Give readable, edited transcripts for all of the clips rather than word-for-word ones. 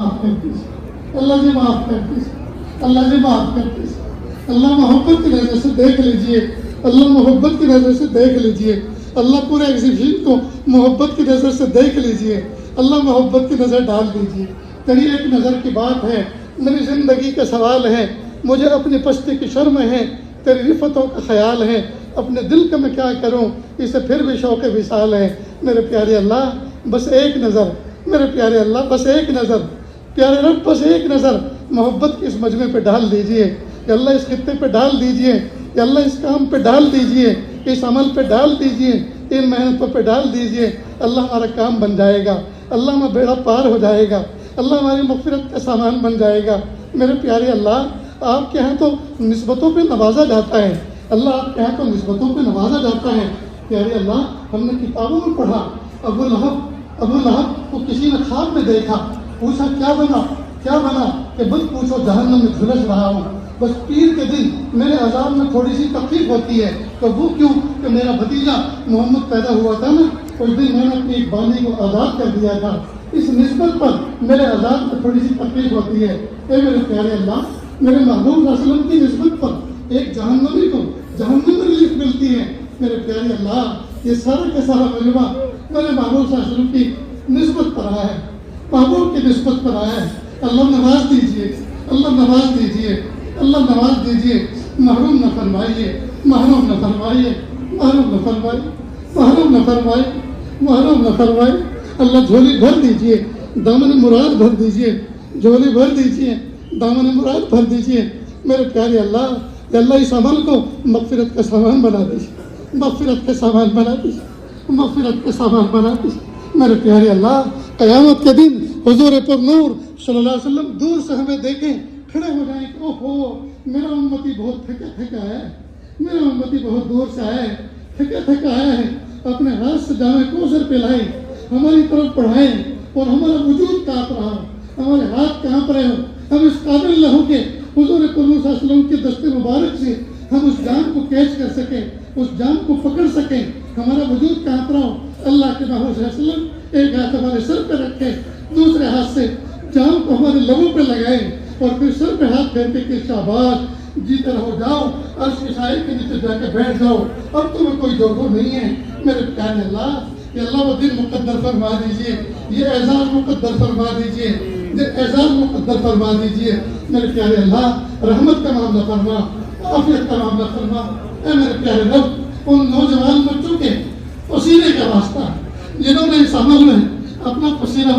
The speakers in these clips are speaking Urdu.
معاف کر دیجیے اللہ جی، معاف کر دیجیے اللہ جی، معاف کر دیجیے اللہ، محبت کی نظر سے دیکھ لیجئے اللہ، محبت کی نظر سے دیکھ لیجئے اللہ، پورے ایگزیبیشن کو محبت کی نظر سے دیکھ لیجئے اللہ، محبت کی نظر ڈال دیجئے۔ تیری ایک نظر کی بات ہے، میری زندگی کا سوال ہے، مجھے اپنی پستی کی شرم ہے، تیری رفتوں کا خیال ہے، اپنے دل کا میں کیا کروں، اسے پھر بھی شوق وصال ہے۔ میرے پیارے اللہ بس ایک نظر، میرے پیارے اللہ بس ایک نظر، پیارے رب بس ایک نظر محبت کے اس مجمع پہ ڈال دیجئے کہ اللہ، اس خطے پہ ڈال دیجئے کہ اللہ، اس کام پہ ڈال دیجئے، اس عمل پہ ڈال دیجئے، ان محنتوں پہ ڈال دیجئے اللہ، ہمارا کام بن جائے گا اللہ، ہمارا بیڑا پار ہو جائے گا اللہ، ہماری مغفرت کا سامان بن جائے گا۔ میرے پیارے اللہ آپ کے ہاں تو نسبتوں پہ نوازا جاتا ہے اللہ، آپ کے ہاں تو نسبتوں پہ نوازا جاتا ہے۔ پیارے اللہ ہم نے کتابوں میں پڑھا، ابو لہب کو کسی نے خواب میں دیکھا، پوچھا کیا بنا کہ بس پوچھو جہنم میں جھلس رہا ہوں، بس پیر کے دن میرے عذاب میں تھوڑی سی تکلیف ہوتی ہے، تو وہ کیوں کہ میرا بھتیجا محمد پیدا ہوا تھا نا، اس دن میں نے اپنی ایک بانی کو آزاد کر دیا تھا، اس نسبت پر میرے عذاب میں تھوڑی سی تکلیف ہوتی ہے۔ اے میرے پیارے اللہ، میرے محبوب صلی اللہ علیہ وسلم کی نسبت پر ایک جہنمی کو جہنم میں ریلیف ملتی ہے۔ میرے پیارے اللہ یہ سارا کا سارا مجمع میرے محبوب صلی اللہ علیہ وسلم کی نسبت پر آیا ہے، محبوب کی نسبت پر آیا ہے۔ اللہ نواز دیجئے اللہ، نواز دیجئے اللہ، نواز دیجئے، محروم نہ فرمائیے، محروم نہ فرمائیے، محروم نہ فرمائیے، محروم نہ فرمائیے، محروم نہ فرمائیے اللہ، جھولی بھر دیجئے، دامن مراد بھر دیجئے، جھولی بھر دیجئے، دامن مراد بھر دیجئے۔ میرے پیارے اللہ کہ اللہ اس عمل کو مغفرت کا سامان بنا دیجئے، مغفرت کا سامان بنا دیجئے، مغفرت کا سامان بنا دیجئے۔ میرے پیارے اللہ قیامت کے دن حضور پر نور صلی اللہ علیہ وسلم دور سے ہمیں دیکھیں، کھڑے ہو جائیں کہ اوہو میرا امتی بہت تھکا ہے، میرا امتی بہت دور سے آیا ہے، تھکا آیا ہے، اپنے ہاتھ سے جامع کوثر پلائیں، ہماری طرف پڑھائیں اور ہمارا وجود کانپ رہا ہو، ہمارے ہاتھ کانپ رہے ہو، ہم اس قابل نہ ہو کہ حضور صلی اللہ علیہ وسلم کے دست مبارک سے ہم اس جان کو کیچ کر سکیں، اس جان کو پکڑ سکیں، ہمارا وجود کانپ رہا ہو۔ اللہ کے محبوب صلی اللہ علیہ وسلم ایک ہاتھ ہمارے سر پہ رکھے، دوسرے ہاتھ سے جان کو ہمارے لبوں پہ لگائیں اور پھر سر پہ ہاتھ پھیر کے کہ شاباش جیتے رہو، جاؤ عرش کے سائے کے نیچے جا کے بیٹھ جاؤ، اب تمہیں کوئی دوغو نہیں ہے۔ میرے پیارے اللہ کہ اللہ وہ دن مقدر فرما دیجئے، یہ اعزاز مقدر فرما دیجئے، یہ اعزاز مقدر فرما دیجئے۔ میرے پیارے اللہ رحمت کا معاملہ فرما، عافیت کا معاملہ فرما۔ اے میرے پیارے رب ان نوجوان بچوں کے پسینے کا واسطہ جنہوں نے اس عمل میں اپنا پسینہ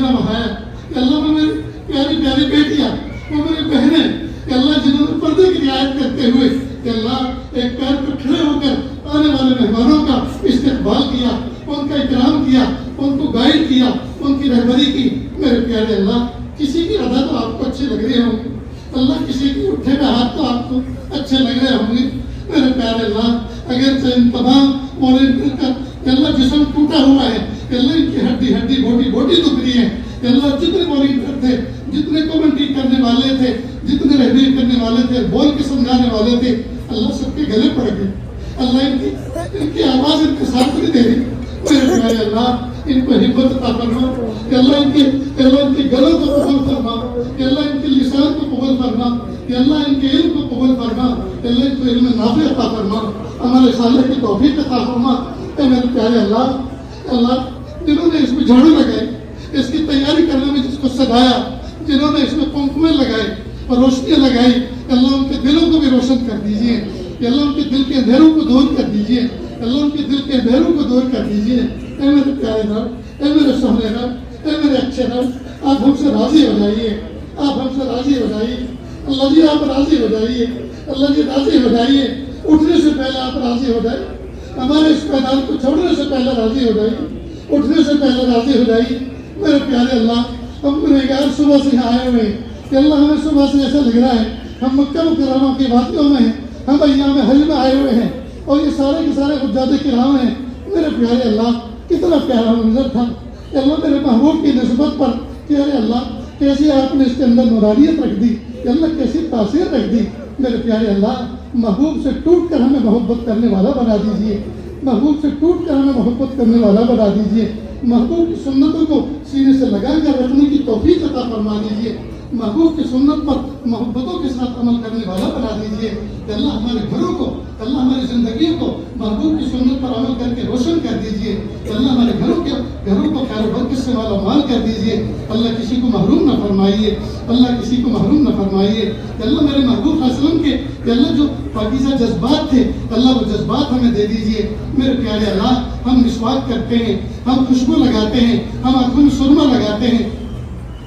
بہایا کہ اللہ میں میری پیاری پیاری بیٹیاں، وہ میری بہنیں کہ اللہ جنہوں نے پردے کی رعایت کرتے ہوئے کہ اللہ ایک پیر پر کھڑے ہو کر آنے والے مہمانوں کا استقبال کیا، ان کا اکرام کیا، ان کو گائیڈ کیا، ان کی رہبری کی۔ میرے پیارے اللہ کسی کی ادا تو آپ کو اچھی لگ رہی ہوں گی اللہ، کسی کی اٹھے میں ہاتھ تو آپ کو اچھے لگ رہے ہوں گے۔ میرے پیارے اللہ اگرچہ ان تمام والنٹیئر کا کہ اللہ جسم ٹوٹا ہوا ہے کہ اللہ ان کی ہڈی بوٹی دکھ رہی ہے کہ اللہ جتنے والنٹیئر تھے، جتنے کمنٹری کرنے والے تھے، جتنے رہبری کرنے والے تھے، بول کے سمجھانے والے تھے، اللہ سب کے گلے پڑ گئے۔ اللہ ان کی آواز ان کے ساتھ نہیں دے رہی۔ میرے پیارے اللہ ان کو ہمت عطا فرما کہ اللہ ان کے گلوں کو قبول فرما، کہ اللہ ان کے لسان کو قبول فرما، کہ اللہ ان کے علم کو قبول فرما، کہ اللہ ان کو علم نافع عطا فرما، ہمارے صالح کی توفیق عطا فرما۔ اے میرے پیارے اللہ جنہوں نے اس میں جھاڑو لگائے، اس کی تیاری کرنے میں جس کو سجایا، جنہوں نے اس میں پنکھویں لگائے اور روشنیاں لگائی، اللہ ان کے دلوں کو بھی روشن کر دیجیے، کہ اللہ ان کے دل کے اندھیروں کو دور کر دیجیے، اللہ ان کے دل کے اندھیروں کو دور کر دیجیے۔ اے میرے پیارے رب، اے میرے سہنے رب، اے میرے اچھے رب، آپ ہم سے راضی ہو جائیے، آپ ہم سے راضی ہو جائیے اللہ جی، آپ راضی ہو جائیے اللہ جی، راضی ہو جائیے۔ اٹھنے سے پہلے آپ راضی ہو جائیے، ہمارے اس میدان کو چھوڑنے سے پہلے راضی ہو جائیے، اٹھنے سے پہلے راضی ہو جائیے۔ میرے پیارے اللہ ہم گنہگار صبح سے یہاں آئے ہوئے ہیں کہ اللہ ہمیں صبح سے ایسا لگ رہا ہے ہم مکہ مکرمہ کی وادیوں میں ہیں، ہم ایام حج میں آئے ہوئے ہیں اور یہ سارے کے سارے حجاج کرام ہیں۔ میرے پیارے اللہ کتنا پیارا منظر تھا کہ اللہ میرے محبوب کی نسبت پر پیارے اللہ کیسی آپ نے اس کے اندر نورانیت رکھ دی کہ اللہ کیسی تاثیر رکھ دی۔ میرے پیارے اللہ محبوب سے ٹوٹ کر ہمیں محبت کرنے والا بنا دیجئے، محبوب سے ٹوٹ کر ہمیں محبت کرنے والا بنا دیجئے۔ محبوب کی سنتوں کو سینے سے لگا کر رکھنے کی توفیق عطا فرما دیجیے، محبوب کی سنت پر محبتوں کے ساتھ عمل کرنے والا بنا دیجیے کہ اللہ ہمارے گھروں کو، اللہ ہماری زندگیوں کو محبوب کی سنت پر عمل کر کے روشن کر دیجیے کہ اللہ ہمارے گھروں کو خیر و برکت سے مالا مال کر دیجیے، اللہ کسی کو محروم نہ فرمائیے، اللہ کسی کو محروم نہ فرمائیے کہ اللہ میرے محبوب صلی اللہ علیہ وسلم کے کہ اللہ جو پاکیزہ جذبات تھے اللہ وہ جذبات ہمیں دے دیجیے میرے پیارے اللہ۔ ہم مسواک کرتے ہیں، ہم خوشبو لگاتے ہیں، ہم آنکھوں میں سرما لگاتے ہیں،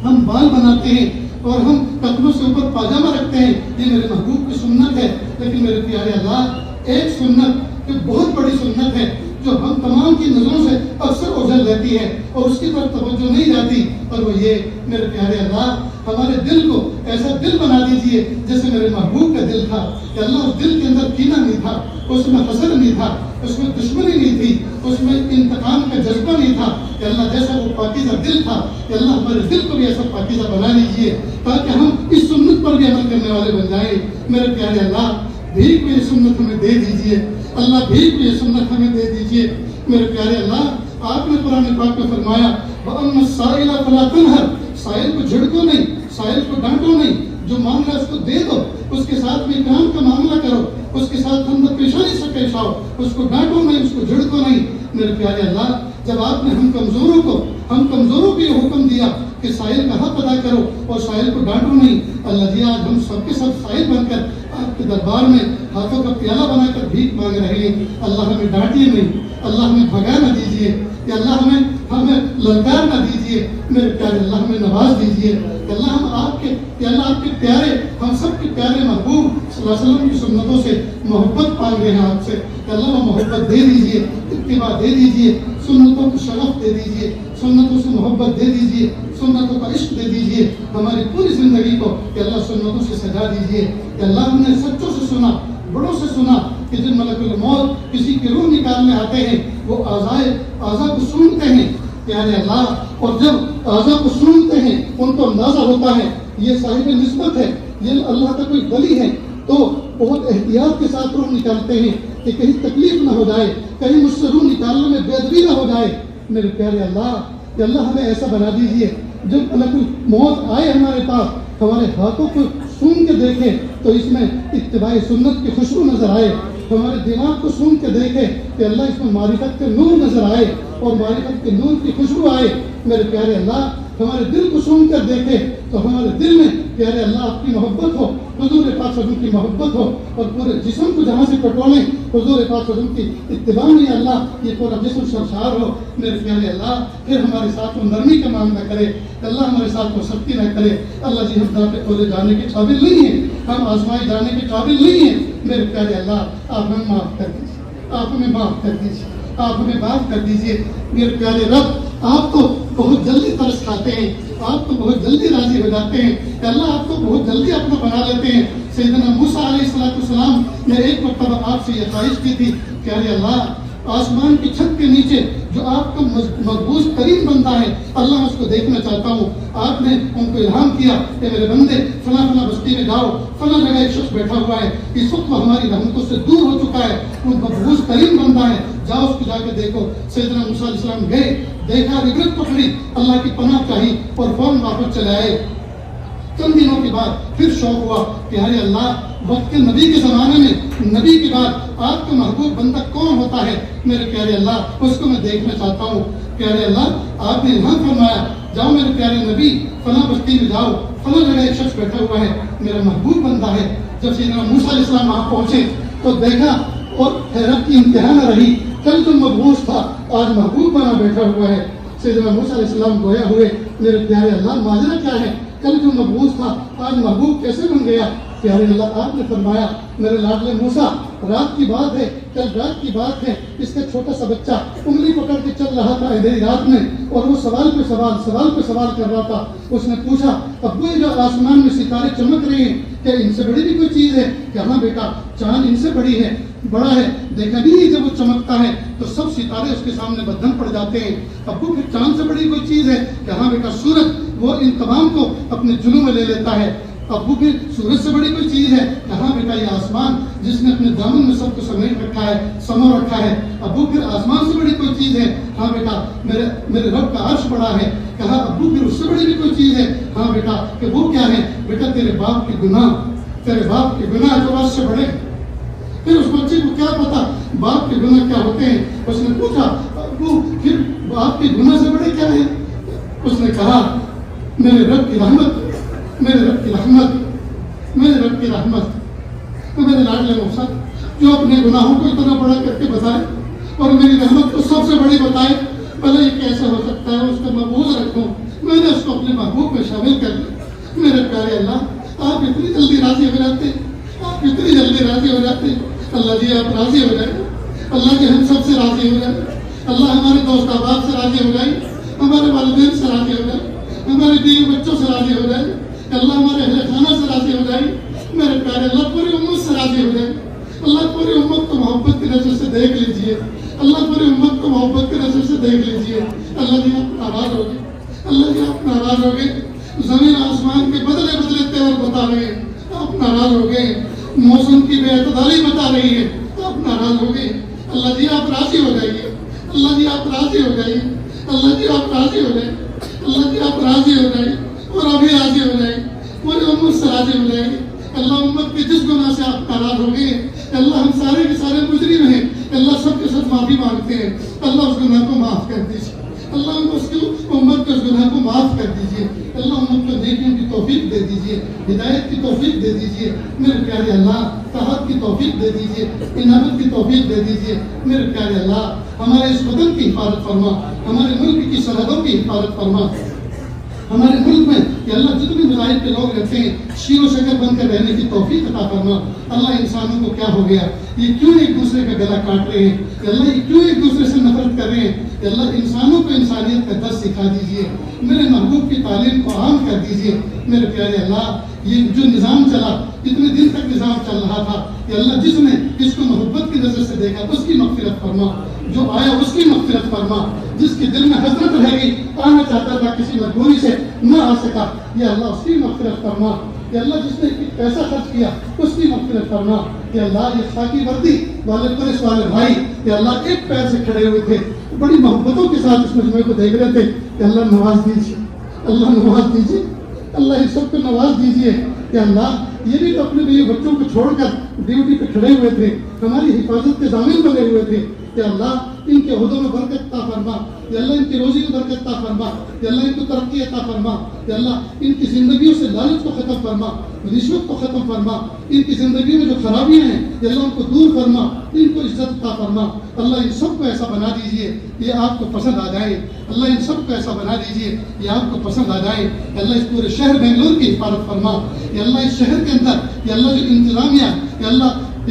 ہم بال بناتے ہیں اور ہم کپڑوں سے اوپر پاجامہ رکھتے ہیں، یہ میرے محبوب کی سنت ہے، لیکن میرے پیارے اللہ ایک سنت جو بہت بڑی سنت ہے جو ہم تمام کی نظروں سے اکثر اوجھل رہتی ہے اور اس کی طرف توجہ نہیں جاتی، اور وہ یہ میرے پیارے اللہ ہمارے دل کو ایسا دل بنا دیجئے جیسے میرے محبوب کا دل تھا کہ اللہ اس دل کے اندر کینہ نہیں تھا، اس میں حسد نہیں تھا، اس میں دشمنی نہیں تھی، اس میں انتقام کا جذبہ نہیں تھا کہ اللہ جیسا وہ پاکیزہ دل تھا کہ اللہ ہمارے دل کو بھی ایسا پاکیزہ بنا لیجئے تاکہ ہم اس سنت پر بھی عمل کرنے والے بن جائیں۔ میرے پیارے اللہ بھیک کو یہ سنت ہمیں دے دیجئے، اللہ بھیک کو یہ سنت ہمیں دے دیجئے۔ میرے پیارے اللہ آپ نے قرآن پاک میں فرمایا وَأَمَّا السَّائِلَ فَلَا تَنْهَرْ، سائل کو جھڑکو نہیں، سائل کو ڈانٹو نہیں، جو مانگا اس کو دے دو، اس کے ساتھ بھی اکرام کا معاملہ کرو، اس کے ساتھ ہم پیشانی سے پیش آؤ، اس کو ڈانٹو نہیں، اس کو جھڑکو نہیں۔ میرے پیارے اللہ جب آپ نے ہم کمزوروں کو یہ حکم دیا کہ سائل کا حق ادا کرو اور سائل کو ڈانٹو نہیں، اللہ جی آج ہم سب کے ساتھ سائل بن کر آپ کے دربار میں ہاتھوں کا پیالہ بنا کر بھیک مانگ رہے ہیں، اللہ ہمیں ڈانٹیے نہیں، اللہ ہمیں بھگا نہ دیجیے، کہ اللہ ہمیں للکار نہ دیجیے، میرے پیارے اللہ ہمیں نواز دیجیے کہ اللہ ہم آپ کے پیارے، ہم سب کے پیارے محبوب صلی اللہ علیہ وسلم کی سنتوں سے محبت مانگ رہے ہیں آپ سے کہ اللہ وہ محبت دے دیجیے، اتباع دے دیجیے، سنتوں کو شرف دے دیجیے، سنتوں سے محبت دے دیجیے، سنتوں کا عشق دے دیجیے ہماری پوری زندگی کو کہ اللہ سنتوں سے سجا دیجیے کہ اللہ ہم نے سچوں سے سنا، بڑوں سے سنا کہ جب ملک الموت کسی کی روح نکالنے آتے ہیں وہ اعضاء کو سونگتے ہیں پیارے اللہ، اور جب اعضاء کو سونگتے ہیں ان کو اندازہ ہوتا ہے یہ صاحب نسبت ہے، یہ اللہ کا کوئی ولی ہے، تو بہت احتیاط کے ساتھ روح نکالتے ہیں کہ کہیں تکلیف نہ ہو جائے، کہیں مجھ سے روح نکالنے میں بے ادبی نہ ہو جائے۔ میرے پیارے اللہ کہ اللہ ہمیں ایسا بنا دیجیے جب ملک الموت آئے ہمارے پاس ہمارے ہاتھوں کو سون کے دیکھے تو اس میں اتباع سنت کی خوشبو نظر آئے، ہمارے دماغ کو سون کے دیکھے کہ اللہ اس میں معرفت کے نور نظر آئے اور معرفت کے نور کی خوشبو آئے۔ میرے پیارے اللہ ہمارے دل کو سون کر دیکھے تو ہمارے دل میں پیارے اللہ آپ کی محبت ہو، حضور پاک صلی اللہ علیہ وسلم کی محبت ہو، اور پورے جسم کو جہاں سے پٹولیں حضور پاک صلی اللہ علیہ وسلم کی اتباع میں اللہ یہ پورا جسم سرشار ہو۔ میرے پیارے اللہ پھر ہمارے ساتھ وہ نرمی کا معاملہ کرے، اللہ ہمارے ساتھ وہ سختی نہ کرے۔ اللہ جی ہم پہ کھولے جانے کے قابل نہیں ہیں، ہم آزمائے جانے کے قابل نہیں ہیں۔ میرے پیارے اللہ آپ ہمیں معاف کر دیجیے، آپ ہمیں معاف کر دیجیے، آپ ہمیں معاف کر دیجیے۔ میرے پیارے رب آپ تو بہت جلدی ترس کھاتے ہیں، آپ تو بہت جلدی راضی ہو جاتے ہیں کہ اللہ آپ کو بہت جلدی اپنا بنا لیتے ہیں۔ سیدنا موسیٰ علیہ السلام نے ایک مرتبہ آپ سے یہ خواہش کی تھی کہ ارے اللہ آسمان کی چھت کے نیچے جو آپ کا مقبوض ترین بندہ ہے اللہ میں اس کو دیکھنا چاہتا ہوں۔ آپ نے ان کو الہام کیا کہ میرے بندے فلاں فلاں بستی میں جاؤ، فلاں جگہ ایک شخص بیٹھا ہوا ہے، اس وقت وہ ہماری رحمتوں سے دور ہو چکا ہے، وہ مقبوض ترین بندہ ہے، جاؤ اس کو جا کے دیکھو۔ سیدنا موسیٰ علیہ السلام گئے، دیکھا، عبرت پکڑی، اللہ کی پناہ چاہی اور فوراً واپس چلے آئے۔ چند دنوں کے بعد پھر شوق ہوا کہ ارے اللہ وقت کے نبی کے زمانے میں نبی کے بعد آپ کا محبوب بندہ کون ہوتا ہے؟ میرے پیارے اللہ اس کو میں دیکھنا چاہتا ہوں۔ پیارے اللہ آپ نے الہام فرمایا جاؤ میرے پیارے نبی فلاں بستی میں جاؤ، فلاں جگہ ایک شخص بیٹھا ہوا ہے، میرا محبوب بندہ ہے۔ جب سیدنا موسیٰ علیہ السلام وہاں پہنچے تو دیکھا اور حیرت کی انتہا نہ رہی، کل تو مبعوث تھا آج محبوب بنا بیٹھا ہوا ہے۔ سیدنا موسیٰ علیہ السلام گویا ہوئے میرے پیارے اللہ ماجرا کیا ہے؟ کل جو مبعوث تھا آج محبوب کیسے بن گیا؟ پیارے اللہ آپ نے فرمایا میرے لاڈلے موسیٰ رات کی بات ہے، کل رات کی بات ہے، اس کا چھوٹا سا بچہ انگلی پکڑ کے چل رہا تھا اندھیری رات میں اور وہ سوال پہ سوال کر رہا تھا۔ اس نے پوچھا ابو یہ جو آسمان میں ستارے چمک رہے ہیں کیا ان سے بڑی بھی کوئی چیز ہے؟ کہ ہاں بیٹا چاند ان سے بڑا ہے، دیکھا نہیں جب وہ چمکتا ہے تو سب ستارے اس کے سامنے بدھم پڑ جاتے ہیں۔ ابو پھر چاند سے بڑی کوئی چیز ہے؟ کہ ہاں بیٹا سورج وہ ان تمام کو اپنے جلوں میں لے لیتا ہے۔ ابو کی سورج سے بڑی کوئی چیز ہے؟ کہاں بیٹا یہ آسمان جس نے اپنے دامن میں سب کو سمیٹ رکھا ہے، سمو رکھا ہے۔ ابو پھر آسمان سے بڑی کوئی چیز ہے؟ ہاں بیٹا میرے رب کا عرش بڑا ہے۔ کہا ابو پھر اس سے بڑی بھی کوئی چیز ہے؟ ہاں بیٹا کہ وہ کیا ہے؟ بیٹا تیرے باپ کے گناہ جو عرش سے بڑے۔ پھر اس بچے کو کیا پتا باپ کے گناہ کیا ہوتے ہیں؟ اس نے پوچھا ابو پھر باپ کے گناہ سے بڑے کیا ہیں؟ اس نے کہا میرے رب کی رحمت تو میرے لاڈلے مقصد جو اپنے گناہوں کو اتنا بڑا کر کے بتائے اور میری رحمت کو سب سے بڑی بتائے، بھلے یہ کیسے ہو سکتا ہے؟ اس کا محفوظ رکھوں، میں نے اس کو اپنے محبوب میں شامل کر لیا۔ میرے پیارے اللہ، آپ اتنی جلدی راضی ہو جاتے، اللہ جی آپ راضی ہو جائیں، اللہ جی ہم سب سے راضی ہو جائیں، اللہ ہمارے دوست احباب سے راضی ہو جائیں، ہمارے والدین سے راضی ہو جائیں، ہمارے بیوی بچوں سے راضی ہو جائیں، اللہ ہمارے اہل خانہ سے راضی ہو جائیں، میرے پیارے اللہ پوری امت سے راضی ہو جائیں۔ اللہ پوری امت کو محبت کی نظر سے دیکھ لیجئے، اللہ پوری امت کو محبت کی نظر سے دیکھ لیجئے۔ اللہ جی آپ ناراض ہو گئے، اللہ جی آپ ناراض ہو گئے، زمین آسمان کے بدلے تیور بتا رہے ہیں، آپ ناراض ہو گئے، موسم کی بے اعتدالی بتا رہی ہے، آپ ناراض ہو گئے۔ اللہ جی آپ راضی ہو جائیے، اللہ جی آپ راضی ہو جائیے، اللہ جی آپ راضی ہو جائیں، اللہ جی آپ راضی ہو جائیں اور ابھی راضی ہو جائیں، پوری امت سے راضی ہو جائیں۔ اللہ امت کے جس گناہ سے آپ ناراض ہو گئے، اللہ ہم سارے کے سارے مجرم ہیں، اللہ سب کے ساتھ معافی مانگتے ہیں، اللہ اس گناہ کو معاف کر دیجیے، اللہ اس کی امت کے اس گناہ کو معاف کر دیجیے، اللہ امت کو نیکیوں کی توفیق دے دیجیے، ہدایت کی توفیق دے دیجیے، میرے پیارے اللہ طاعت کی توفیق دے دیجیے، انابت کی توفیق دے دیجیے، میرے پیارے اللہ ہمارے اس وطن کی حفاظت فرما، ہمارے ملک کی سرحدوں کی حفاظت فرما، ہمارے ملک میں کہ اللہ جتنے مذاہب کے لوگ رہتے ہیں شیر و شکر بن کر رہنے کی توفیق عطا فرما۔ اللہ انسانوں کو کیا ہو گیا، یہ کیوں ایک دوسرے کا گلا کاٹ رہے ہیں؟ کہ اللہ یہ کیوں ایک دوسرے سے نفرت کر رہے ہیں؟ کہ اللہ انسانوں کو انسانیت کا درس سکھا دیجیے، میرے محبوب کی تعلیم کو عام کر دیجیے۔ میرے پیارے اللہ یہ جو نظام چلا، اتنے دن تک نظام چل رہا تھا کہ اللہ جس نے اس کو محبت کی نظر سے دیکھا اس کی مغفرت فرما، جو آیا اس کی مغفرت فرما، جس کے دل میں حسرت رہ گئی، آنا چاہتا تھا کسی مجبوری سے نہ آ سکا، یا اللہ اس کی مغفرت فرما۔ یا اللہ جس نے پیسہ خرچ کیا اس کی مغفرت فرما۔ یا اللہ یہ خاکی وردی والے پولیس والے بھائی یا اللہ ایک پیر سے کھڑے ہوئے تھے، بڑی محبتوں کے ساتھ اس مجموعے کو دیکھ رہے تھے کہ اللہ نواز دیجیے، اللہ نواز دیجیے، اللہ اس سب کو نواز دیجیے۔ کہ اللہ یہ بھی تو اپنے بیوی بچوں کو چھوڑ کر ڈیوٹی پہ کھڑے ہوئے تھے، ہماری حفاظت کے ضامن بنے ہوئے تھے۔ کہ اللہ ان کے عہدوں میں برکت عطا فرما، یا اللہ ان کی روزی میں برکت عطا فرما، یا اللہ ان کو ترقی عطا فرما، یا اللہ ان کی زندگیوں سے لالچ کو ختم فرما، رشوت کو ختم فرما، ان کی زندگی میں جو خرابیاں ہیں یا اللہ ان کو دور فرما، ان کو عزت عطا فرما۔ اللہ ان سب کو ایسا بنا دیجئے یہ آپ کو پسند آ جائے، اللہ ان سب کو ایسا بنا دیجئے یہ آپ کو پسند آ جائے۔ اللہ اس پورے شہر بنگلور کی حفاظت فرما، یا اللہ اس شہر کے اندر یا اللہ جو انتظامیہ یا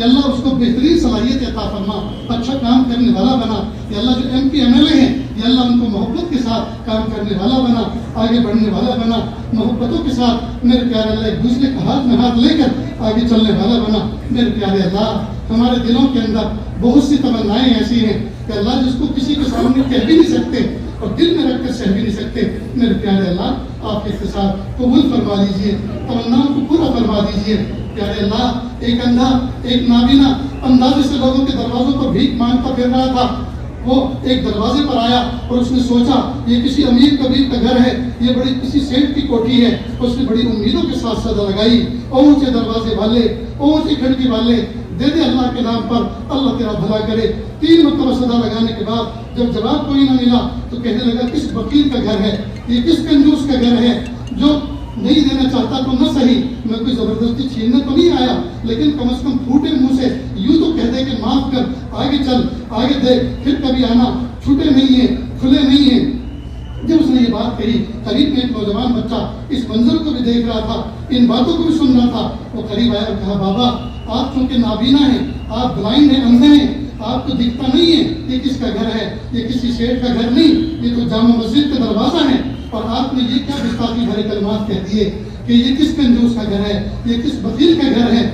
اللہ اس کو بہترین صلاحیت عطا فرما، اچھا کام کرنے والا بنا۔ یا اللہ جو M P M L A ہیں یا اللہ ان کو محبت کے ساتھ کام کرنے والا بنا، آگے بڑھنے والا بنا، محبتوں کے ساتھ میرے پیارے اللہ ایک دوسرے کا ہاتھ میں ہاتھ لے کر آگے چلنے والا بنا۔ میرے پیارے اللہ ہمارے دلوں کے اندر بہت سی تمنائیں ایسی ہیں کہ اللہ جس کو کسی کے سامنے کہہ بھی نہیں سکتے اور دل میں رکھ کر سہ بھی نہیں سکتے، میرے پیارے اللہ آپ کے اختصار قبول فرما دیجیے، تمناؤں کو پورا فرما دیجیے۔ پیارے اللہ ایک اندھا ایک نابینا اندازے سے لوگوں کے دروازوں پر بھیک مانگتا پھر رہا تھا، وہ ایک دروازے پر آیا اور اس نے سوچا یہ کسی امیر کبیر کا گھر ہے، یہ بڑی کسی سیٹ کی کوٹھی ہے۔ اس نے بڑی امیدوں کے ساتھ صدا لگائی، اونچے دروازے والے اونچی کھڑکی والے دے دے اللہ کے نام پر، اللہ تیرا بھلا کرے۔ 3 مرتبہ صدا لگانے کے بعد جب جواب کوئی نہ ملا تو کہنے لگا کس وکیل کا گھر ہے، یہ کس کنجوس کا گھر ہے جو نہیں دینا چاہتا تو نہ صحیح، میں کوئی زبردستی چھیننے تو نہیں آیا، لیکن کم از کم پھوٹے منہ سے یوں تو کہہ دے کہ معاف کر، آگے چل، آگے دے، پھر کبھی آنا، چھوٹے نہیں ہیں، کھلے نہیں ہیں۔ جب اس نے یہ بات کہی، قریب میں ایک نوجوان بچہ اس منظر کو بھی دیکھ رہا تھا، ان باتوں کو بھی سن رہا تھا، وہ قریب آیا اور کہا بابا آپ چونکہ نابینا ہیں، آپ بلائنڈ ہیں، اندھے ہیں، آپ کو دکھتا نہیں ہے یہ کس کا گھر ہے، یہ کسی شیخ کا گھر نہیں، یہ تو جامع مسجد کا دروازہ ہے، اور آپ نے یہ کیا گستاخی بھرے کلمات کہہ دیے کہ یہ کس کنجوس کا گھر ہے، یہ کس وکیل کا گھر ہے۔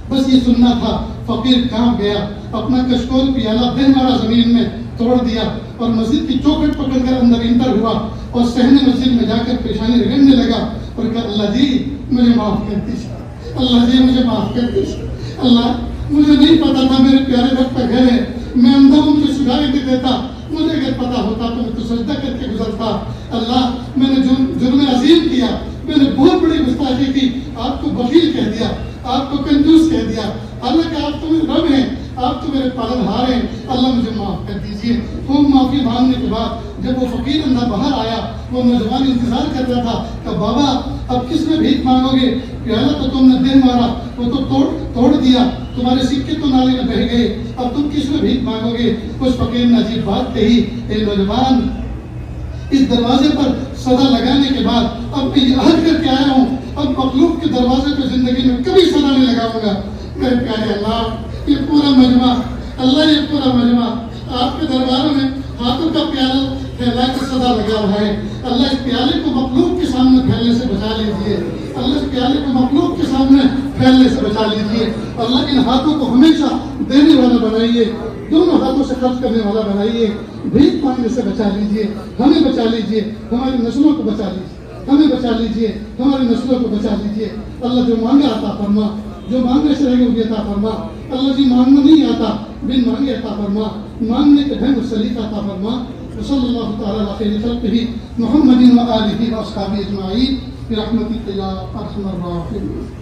بس یہ سننا تھا، فقیر کانپ گیا، اپنا کشکول پیالہ دہ مارا زمین میں توڑ دیا اور مسجد کی چوکھٹ پکڑ کر اندر انٹر ہوا اور صحن مسجد میں جا کر پیشانی رگڑنے لگا اور کہا اللہ جی مجھے معاف کر دیجیے اللہ جی مجھے معاف کر دیجیے اللہ مجھے نہیں پتا تھا میرے پیارے رب کا گھر ہے میں اندھا ہوں مجھے سکھائی نہیں دیتا مجھے اگر پتا ہوتا تو میں تو سجدہ کر کے گزرتا اللہ میں نے جرم عظیم کیا میں نے بہت بڑی گستاخی کی آپ کو بخیل کہہ دیا آپ کو کنجوس کہہ دیا اللہ کہ آپ تو میرے رب ہیں آپ تو میرے پالن ہار ہیں اللہ مجھے معاف کر دیجیے خوب معافی مانگنے کے بعد جب وہ فقیر اندھا باہر آیا وہ نوجوان انتظار کر رہا تھا کہ بابا اب کس میں بھیک مانگو گے پیالہ تو تم نے دے مارا وہ تو توڑ دیا تمہارے سکے تو نالے میں بہہ گئے اب تم کس میں بھیک مانگو گے اس فقیر نے عجیب بات کہی اے نوجوان اس دروازے پر صدا لگانے کے بعد اب میں یہ عہد کر کے آیا ہوں اب مخلوق کے دروازے پہ زندگی میں کبھی صدا نہیں لگاؤں گا میرے پیارے اللہ یہ پورا مجمع اللہ یہ پورا مجمع آپ کے درباروں میں ہاتھوں کا پیالہ پھیلا کے صدا لگا رہا ہے اللہ اس پیالے کو مخلوق کے سامنے پھیلنے سے بچا لیجیے اللہ اس پیالے کو مخلوق کے سامنے پھیلنے سے بچا لیجیے اللہ ان ہاتھوں کو ہمیشہ دینے والا بنائیے دونوں ہاتھوں سے خرچ کرنے والا بنائیے بھیک مانگنے سے بچا لیجیے ہمیں بچا لیجیے ہماری نسلوں کو بچا لیجیے ہمیں بچا لیجیے ہماری نسلوں کو بچا لیجیے اللہ جو مانگا عطا فرما جو مانگنے سے رہے وہ عطا فرما اللہ جی مانگنا نہیں آتا بن مانگے عطا فرما مانگنے کے ڈھنگ و سلیقہ عطا فرما صلی اللہ تعالی علی خیر خلقہ محمد و آلہ و اصحابہ اجمعین برحمتک یا ارحم الراحمین.